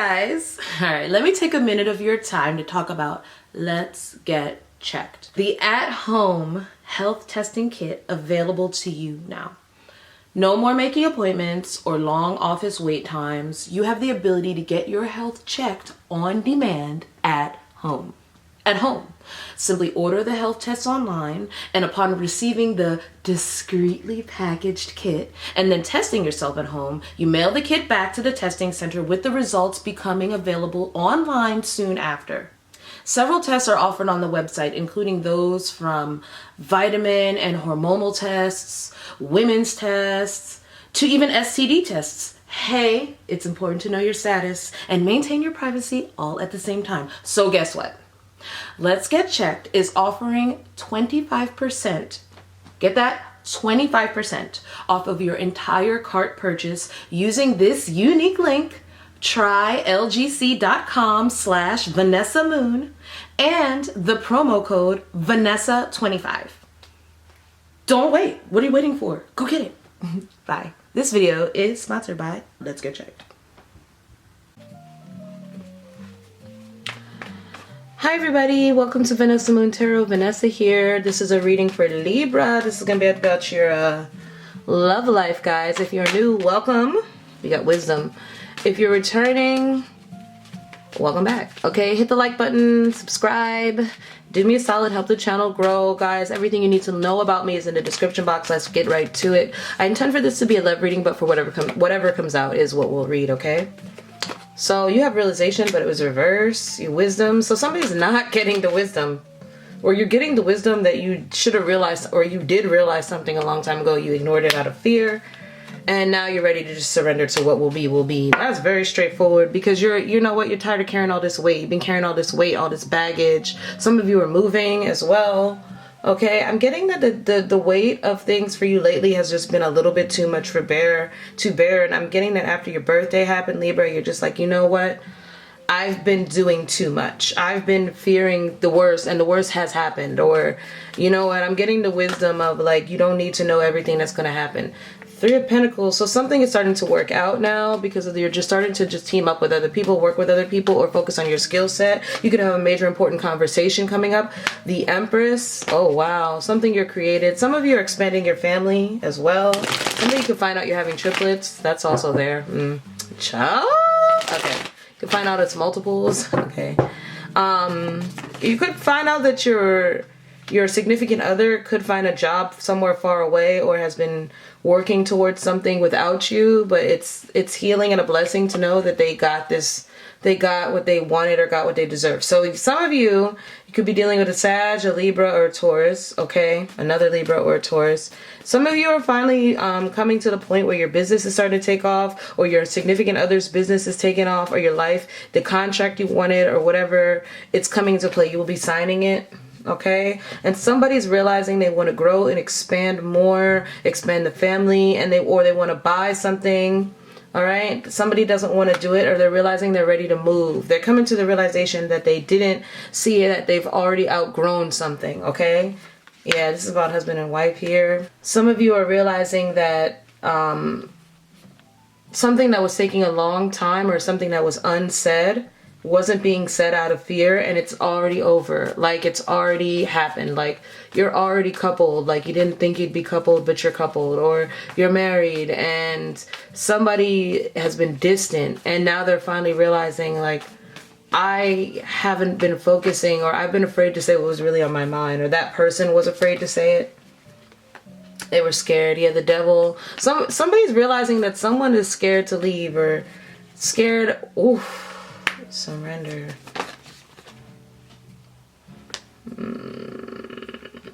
guys. All right, let me take a minute of your time to talk about Let's Get Checked, the at-home health testing kit available to you now. No more making appointments or long office wait times. You have the ability to get your health checked on demand at home. At home. Simply order the health test online, and upon receiving the discreetly packaged kit and then testing yourself at home, you mail the kit back to the testing center with the results becoming available online soon after. Several tests are offered on the website, including those from vitamin and hormonal tests, women's tests, to even STD tests. Hey, it's important to know your status and maintain your privacy all at the same time. So guess what? Let's Get Checked is offering 25%, get that? 25% off of your entire cart purchase using this unique link, trylgc.com/VanessaMoon, and the promo code Vanessa25. Don't wait. What are you waiting for? Go get it. Bye. This video is sponsored by Let's Get Checked. Hi everybody, welcome to Vanessa Moon Tarot. Vanessa here. This is a reading for Libra. This is going to be about your love life, guys. If you're new, welcome. We got wisdom. If you're returning, welcome back. Okay, hit the like button, subscribe, do me a solid, help the channel grow, guys. Everything you need to know about me is in the description box. Let's get right to it. I intend for this to be a love reading, but for whatever comes out is what we'll read, okay? So you have realization, but it was reverse. Your wisdom. So somebody's not getting the wisdom, or you're getting the wisdom that you should have realized, or you did realize something a long time ago. You ignored it out of fear, and now you're ready to just surrender to what will be. Will be. That's very straightforward, because you know what? You're tired of carrying all this weight. You've been carrying all this weight, all this baggage. Some of you are moving as well. Okay, I'm getting that the weight of things for you lately has just been a little bit too much to bear, and I'm getting that after your birthday happened, Libra, you're just like, you know what? I've been doing too much. I've been fearing the worst, and the worst has happened. Or, you know what? I'm getting the wisdom of, like, you don't need to know everything that's going to happen. Three of Pentacles. So something is starting to work out now, because you're just starting to just team up with other people, work with other people, or focus on your skill set. You could have a major important conversation coming up. The Empress. Oh, wow. Something you're created. Some of you are expanding your family as well. Somebody you can find out you're having triplets. That's also there. Child? Okay. You can find out it's multiples. Okay. You could find out that your significant other could find a job somewhere far away, or has been working towards something without you, but it's healing and a blessing to know that they got this, they got what they wanted, or got what they deserve. So some of you could be dealing with a Sag, a Libra, or a Taurus, okay? Another Libra or a Taurus. Some of you are finally coming to the point where your business is starting to take off, or your significant other's business is taking off, or your life, the contract you wanted, or whatever, it's coming to play. You will be signing it. Okay, and somebody's realizing they want to grow and expand more, expand the family, and they want to buy something. All right, somebody doesn't want to do it, or they're realizing they're ready to move. They're coming to the realization that they didn't see it, that they've already outgrown something. Okay, yeah, this is about husband and wife here. Some of you are realizing that something that was taking a long time, or something that was unsaid, wasn't being said out of fear, and it's already over. Like, it's already happened. Like, you're already coupled. Like, you didn't think you'd be coupled, but you're coupled. Or you're married, and somebody has been distant, and now they're finally realizing, like, I haven't been focusing, or I've been afraid to say what was really on my mind, or that person was afraid to say it. They were scared. Yeah, the devil. Somebody's realizing that someone is scared to leave, or scared. Oof. Surrender.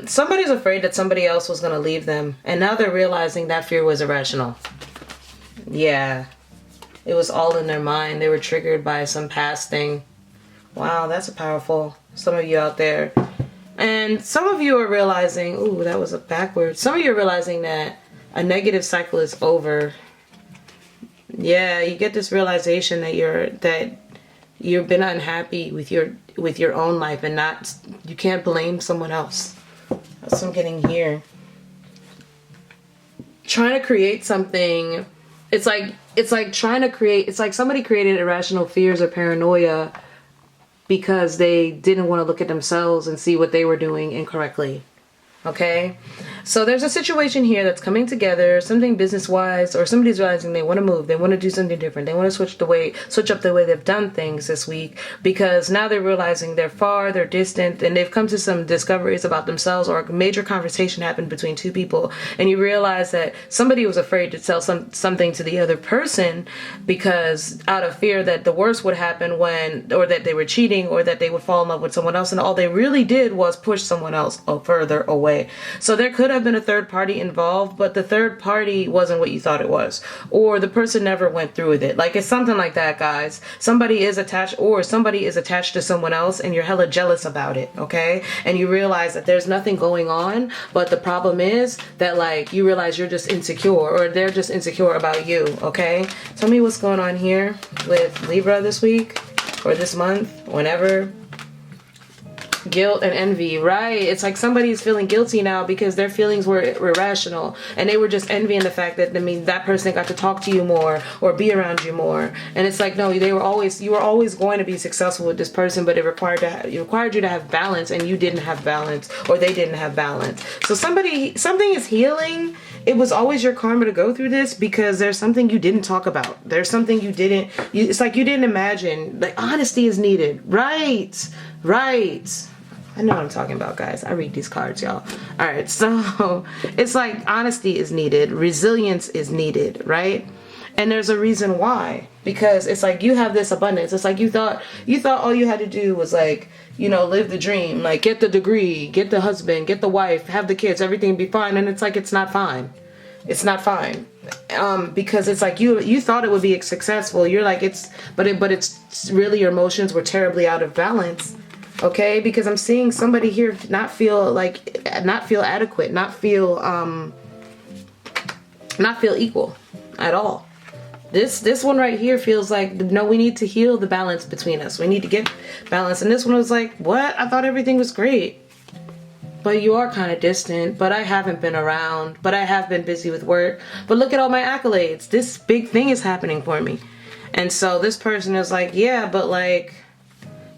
Somebody's afraid that somebody else was going to leave them, and now they're realizing that fear was irrational. Yeah, it was all in their mind. They were triggered by some past thing. Wow, that's powerful. Some of you out there. And some of you are realizing, ooh, that was a backwards. Some of you are realizing that a negative cycle is over. Yeah, you get this realization that you've been unhappy with your own life, and you can't blame someone else. That's what I'm getting here. Trying to create something it's like trying to create, it's like somebody created irrational fears or paranoia because they didn't want to look at themselves and see what they were doing incorrectly. Okay, so there's a situation here that's coming together, something business-wise, or somebody's realizing they want to move, they want to do something different, they want to switch up the way they've done things this week, because now they're realizing they're far, they're distant, and they've come to some discoveries about themselves, or a major conversation happened between two people, and you realize that somebody was afraid to tell something to the other person because out of fear that the worst would happen or that they were cheating, or that they would fall in love with someone else, and all they really did was push someone else further away. So there could have been a third party involved, but the third party wasn't what you thought it was, or the person never went through with it. Like, it's something like that, guys. Somebody is attached to someone else, and you're hella jealous about it, okay? And you realize that there's nothing going on, but the problem is that, like, you realize you're just insecure, or they're just insecure about you, okay? Tell me what's going on here with Libra this week, or this month, whenever. Guilt and envy, right? It's like somebody's feeling guilty now because their feelings were irrational, and they were just envying the fact that, I mean, that person got to talk to you more or be around you more. And it's like, no, you were always going to be successful with this person, but it required you to have balance, and you didn't have balance, or they didn't have balance. So something is healing. It was always your karma to go through this because there's something you didn't talk about. There's something it's like you didn't imagine. Like, honesty is needed. Right. I know what I'm talking about, guys. I read these cards, y'all. All right, so it's like honesty is needed. Resilience is needed, right? And there's a reason why. Because it's like you have this abundance. It's like you thought all you had to do was, like, you know, live the dream. Like, get the degree, get the husband, get the wife, have the kids, everything be fine. And it's like, it's not fine. It's not fine. Because it's like you thought it would be successful. You're like, but it's really your emotions were terribly out of balance. Okay, because I'm seeing somebody here not feel adequate, not feel equal at all. This one right here feels like, no, we need to heal the balance between us. We need to get balance. And this one was like, what? I thought everything was great. But you are kind of distant, but I haven't been around, but I have been busy with work. But look at all my accolades. This big thing is happening for me. And so this person is like, yeah, but like,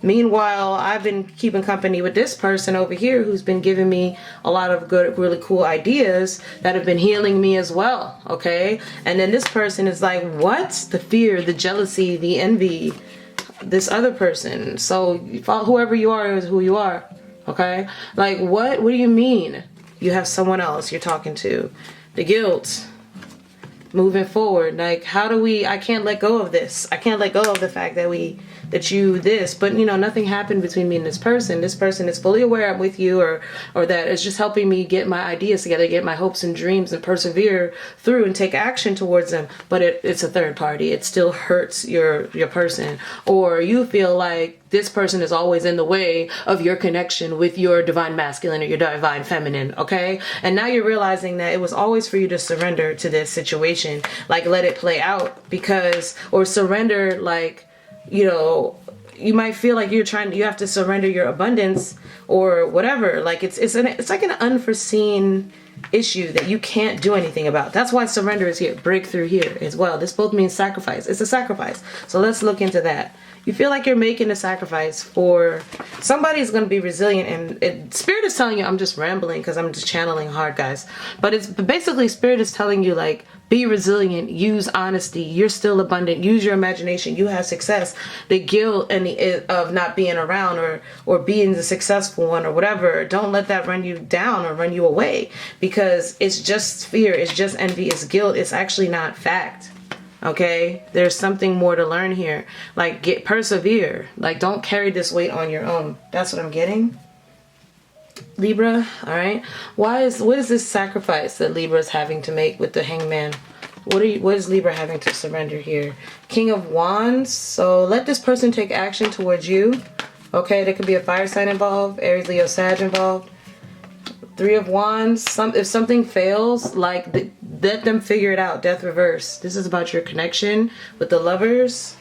meanwhile, I've been keeping company with this person over here who's been giving me a lot of good, really cool ideas that have been healing me as well, okay? And then this person is like, what? The fear, the jealousy, the envy, this other person. So whoever you are is who you are, okay? Like, what do you mean you have someone else you're talking to? The guilt. Moving forward, like, I can't let go of this. I can't let go of the fact that but you know, nothing happened between me and this person. This person is fully aware I'm with you, or that it's just helping me get my ideas together, get my hopes and dreams, and persevere through and take action towards them. But it's a third party. It still hurts your person, or you feel like this person is always in the way of your connection with your divine masculine or your divine feminine, okay? And now you're realizing that it was always for you to surrender to this situation, like, let it play out, or surrender, like, you know, you might feel like you have to surrender your abundance or whatever. Like, it's like an unforeseen issue that you can't do anything about. That's why surrender is here, breakthrough here as well. This both means sacrifice. It's a sacrifice. So let's look into that. You feel like you're making a sacrifice for somebody's going to be resilient, and Spirit is telling you, I'm just rambling because I'm just channeling hard, guys. But basically Spirit is telling you, like, be resilient, use honesty, you're still abundant, use your imagination, you have success. The guilt and of not being around or being the successful one or whatever, don't let that run you down or run you away, because it's just fear, it's just envy, it's guilt, it's actually not fact. Okay, there's something more to learn here. Like, persevere. Like, don't carry this weight on your own. That's what I'm getting, Libra. All right. What is this sacrifice that Libra is having to make with the Hangman? What is Libra having to surrender here? King of Wands. So let this person take action towards you. Okay, there could be a fire sign involved, Aries, Leo, Sag involved. Three of Wands. If something fails, like, let them figure it out. Death reverse. This is about your connection with the Lovers.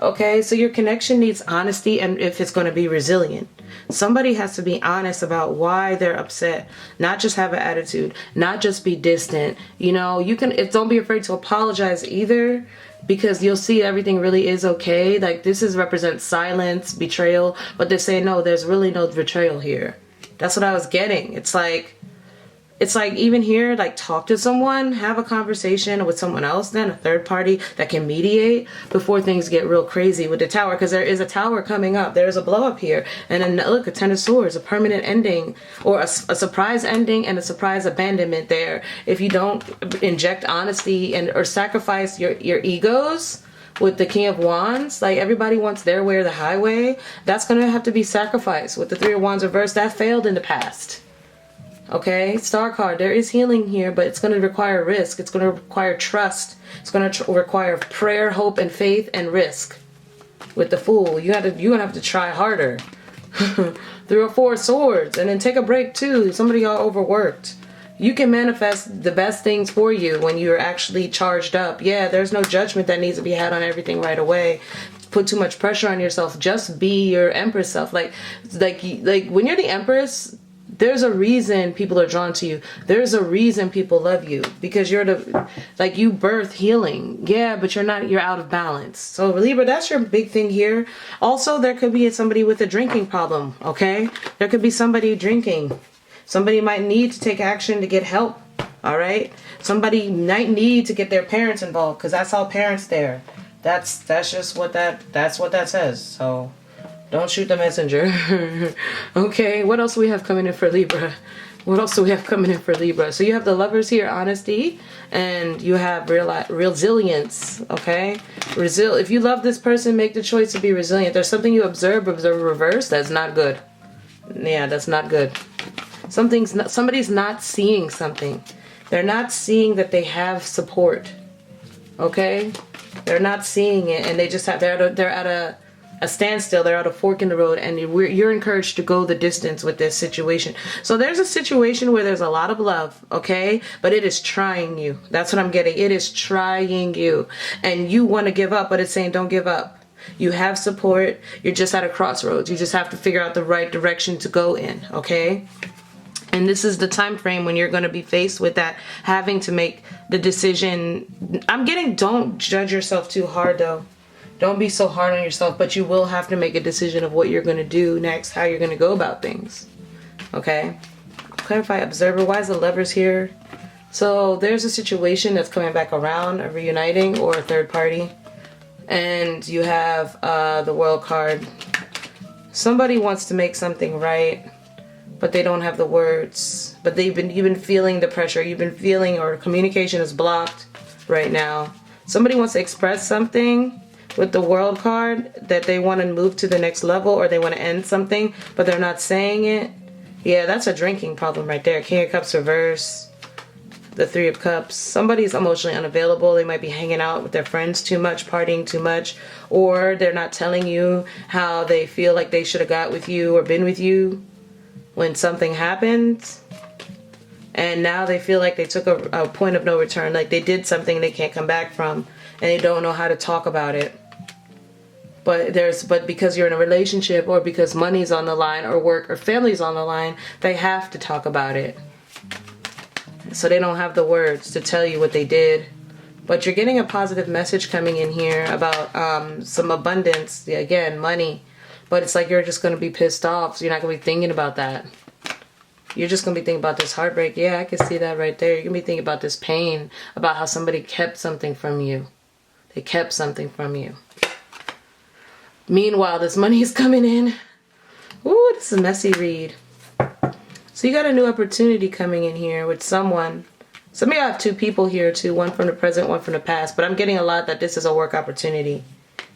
Okay, so your connection needs honesty, and if it's going to be resilient. Somebody has to be honest about why they're upset, not just have an attitude, not just be distant. You know, don't be afraid to apologize either, because you'll see everything really is okay. Like, this represents silence, betrayal, but they say, no, there's really no betrayal here. That's what I was getting. It's like even here, like, talk to someone, have a conversation with someone else, then a third party that can mediate before things get real crazy with the tower, because there is a tower coming up. There's a blow up here. And then look, a 10 of swords, a permanent ending, or a surprise ending and a surprise abandonment there. If you don't inject honesty or sacrifice your egos with the King of Wands, like, everybody wants their way or the highway. That's going to have to be sacrificed. With the Three of Wands reversed, that failed in the past. Okay, Star card, there is healing here, but it's going to require risk. It's going to require trust. It's going to require prayer, hope, and faith, and risk. With the Fool, you're going to have to try harder. 3 or 4 swords, and then take a break too. Somebody got overworked. You can manifest the best things for you when you're actually charged up. Yeah, there's no judgment that needs to be had on everything right away. Put too much pressure on yourself. Just be your Empress self. Like when you're the Empress, there's a reason people are drawn to you. There's a reason people love you, because you're you birth healing. Yeah, but you're out of balance. So Libra, that's your big thing here. Also, there could be somebody with a drinking problem. Okay, there could be somebody drinking. Somebody might need to take action to get help. All right, somebody might need to get their parents involved, because that's all parents there. That's just what that says. So don't shoot the messenger. Okay, what else do we have coming in for Libra? What else do we have coming in for Libra? So you have the Lovers here, honesty, and you have resilience, okay? If you love this person, make the choice to be resilient. There's something you observe reverse, that's not good. Yeah, that's not good. Somebody's not seeing something. They're not seeing that they have support, okay? They're not seeing it, and they're at a standstill. They're at a fork in the road, and you're encouraged to go the distance with this situation. So there's a situation where there's a lot of love, okay? But it is trying you. That's what I'm getting. It is trying you. And you want to give up, but it's saying don't give up. You have support. You're just at a crossroads. You just have to figure out the right direction to go in, okay? And this is the time frame when you're going to be faced with that, having to make the decision. Don't judge yourself too hard, though. Don't be so hard on yourself, but you will have to make a decision of what you're going to do next, how you're going to go about things. Okay? Clarify, observer. Why is the Lovers here? So there's a situation that's coming back around, a reuniting or a third party. And you have the World card. Somebody wants to make something right, but they don't have the words. But you've been feeling the pressure. You've been feeling, or communication is blocked right now. Somebody wants to express something with the World card, that they want to move to the next level, or they want to end something, but they're not saying it. Yeah, that's a drinking problem right there. King of Cups reverse. The 3 of Cups. Somebody's emotionally unavailable. They might be hanging out with their friends too much, partying too much, or they're not telling you how they feel like they should have got with you or been with you when something happened. And now they feel like they took a point of no return, like they did something they can't come back from, and they don't know how to talk about it. But because you're in a relationship, or because money's on the line, or work or family's on the line, they have to talk about it. So they don't have the words to tell you what they did. But you're getting a positive message coming in here about some abundance. Yeah, again, money. But it's like you're just going to be pissed off, so you're not going to be thinking about that. You're just going to be thinking about this heartbreak. Yeah, I can see that right there. You're going to be thinking about this pain, about how somebody kept something from you. They kept something from you. Meanwhile, this money is coming in. Ooh, this is a messy read. So you got a new opportunity coming in here with someone. Some of you have 2 people here too, one from the present, one from the past. But I'm getting a lot that this is a work opportunity.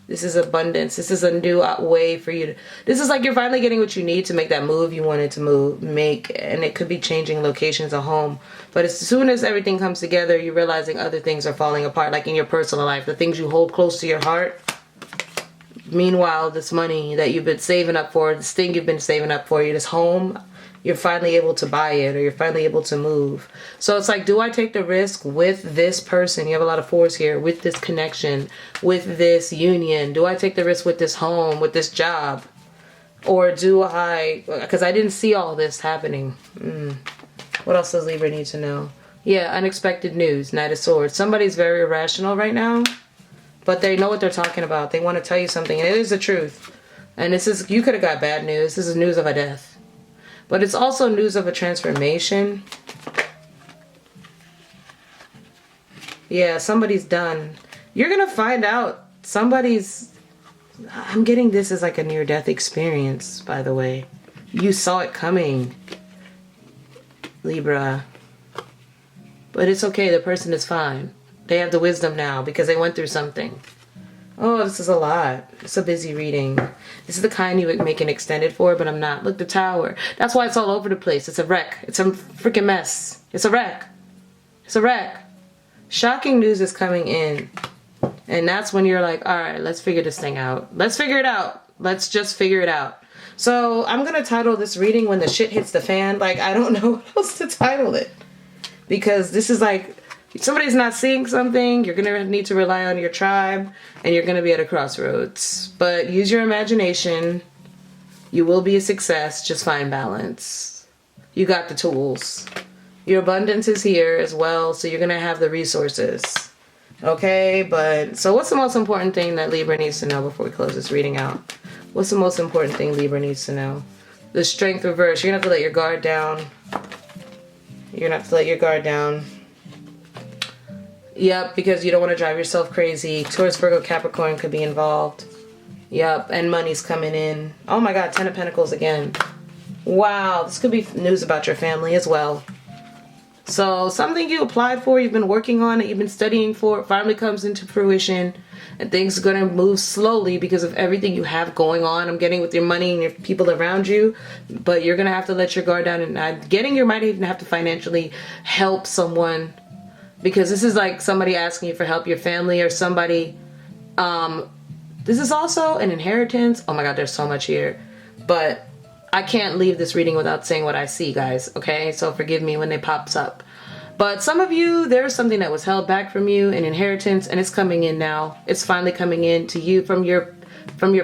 This is abundance. This is a new way for you to... This is like you're finally getting what you need to make that move you wanted to make. And it could be changing locations of home. But as soon as everything comes together, you're realizing other things are falling apart. Like in your personal life, the things you hold close to your heart. Meanwhile, this money that you've been saving up for, this thing you've been saving up for, this home, you're finally able to buy it, or you're finally able to move. So it's like, do I take the risk with this person? You have a lot of fours here, with this connection, with this union. Do I take the risk with this home, with this job? Or do I, because I didn't see all this happening. What else does Libra need to know? Yeah, unexpected news, Knight of Swords. Somebody's very irrational right now, but they know what they're talking about. They want to tell you something, and it is the truth. And this is, you could have got bad news. This is news of a death. But it's also news of a transformation. Yeah, somebody's done. You're going to find out somebody's... I'm getting this as like a near-death experience, by the way. You saw it coming, Libra. But it's okay. The person is fine. They have the wisdom now because they went through something. Oh, this is a lot. It's a busy reading. This is the kind you would make an extended for, but I'm not. Look, the Tower. That's why it's all over the place. It's a wreck. It's a freaking mess. It's a wreck. It's a wreck. Shocking news is coming in. And that's when you're like, all right, let's figure this thing out. Let's figure it out. Let's just figure it out. So I'm going to title this reading When the Shit Hits the Fan. Like, I don't know what else to title it. Because this is like, somebody's not seeing something, you're going to need to rely on your tribe, and you're going to be at a crossroads. But use your imagination. You will be a success. Just find balance. You got the tools. Your abundance is here as well, so you're going to have the resources. Okay, but so what's the most important thing that Libra needs to know before we close this reading out? What's the most important thing Libra needs to know? The Strength reverse. You're going to have to let your guard down. You're going to have to let your guard down. Yep, because you don't want to drive yourself crazy. Taurus, Virgo, Capricorn could be involved. Yep, and money's coming in. Oh my God, Ten of Pentacles again. Wow, this could be news about your family as well. So something you applied for, you've been working on it, you've been studying for, it finally comes into fruition. And things are going to move slowly because of everything you have going on. I'm getting with your money and your people around you. But you're going to have to let your guard down. And I'm getting you might even have to financially help someone. Because this is like somebody asking you for help, your family or somebody. This is also an inheritance. Oh my God, there's so much here. But I can't leave this reading without saying what I see, guys. Okay, so forgive me when it pops up. But some of you, there's something that was held back from you, an inheritance, and it's coming in now. It's finally coming in to you from your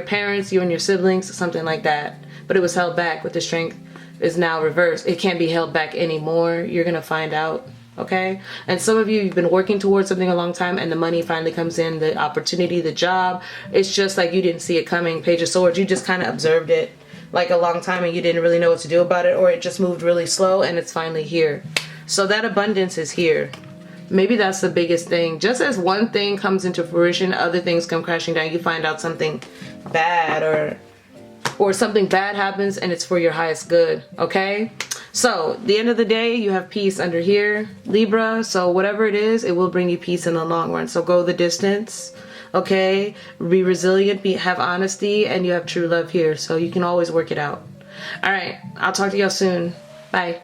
parents, you and your siblings, something like that. But it was held back. With the Strength is now reversed. It can't be held back anymore. You're gonna find out. Okay, and some of you, you've been working towards something a long time, and the money finally comes in, the opportunity, the job. It's just like you didn't see it coming. Page of Swords, you just kind of observed it like a long time and you didn't really know what to do about it, or it just moved really slow and it's finally here. So that abundance is here. Maybe that's the biggest thing. Just as one thing comes into fruition, other things come crashing down. You find out something bad or something bad happens and it's for your highest good. Okay? So, the end of the day, you have peace under here, Libra. So whatever it is, it will bring you peace in the long run. So go the distance. Okay? Be resilient, have honesty, and you have true love here. So you can always work it out. Alright, I'll talk to y'all soon. Bye.